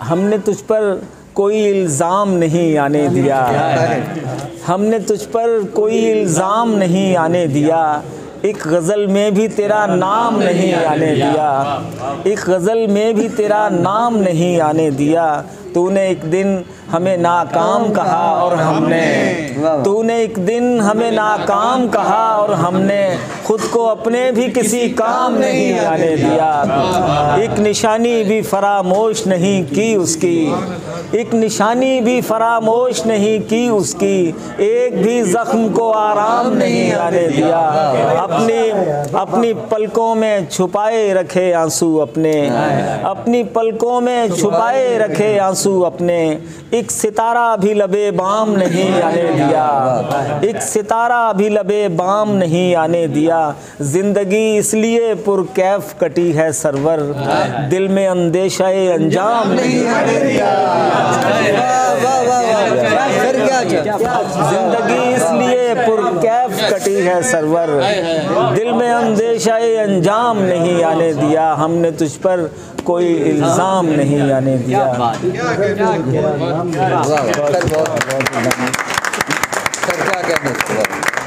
हमने तुझ पर कोई इल्ज़ाम नहीं आने दिया, हमने तुझ पर कोई इल्ज़ाम नहीं आने दिया, एक गज़ल में भी तेरा नाम नहीं आने दिया, एक गज़ल में भी तेरा नाम नहीं आने दिया। तूने एक दिन हमें नाकाम कहा और हमने, तूने एक दिन हमें नाकाम कहा और हमने खुद को अपने भी किसी काम नहीं आने दिया। एक निशानी भी फरामोश नहीं की उसकी, एक निशानी भी फरामोश नहीं की उसकी, एक भी ज़ख्म को आराम नहीं आने दिया। अपनी पलकों में छुपाए रखे आंसू अपने, अपनी पलकों में छुपाए रखे आंसू अपने, एक सितारा भी लबे बाम नहीं आने दिया, एक सितारा भी लबे बाम नहीं आने दिया। जिंदगी इसलिए पुरकैफ कटी है सरवर, दिल में अंदेशा अंजाम नहीं आने दिया। जिंदगी इसलिए पुरकैफ कटी है सरवर, दिल में अंदेशा अंजाम नहीं आने दिया। हमने तुझ पर कोई इल्ज़ाम नहीं आने दिया। क्या कहना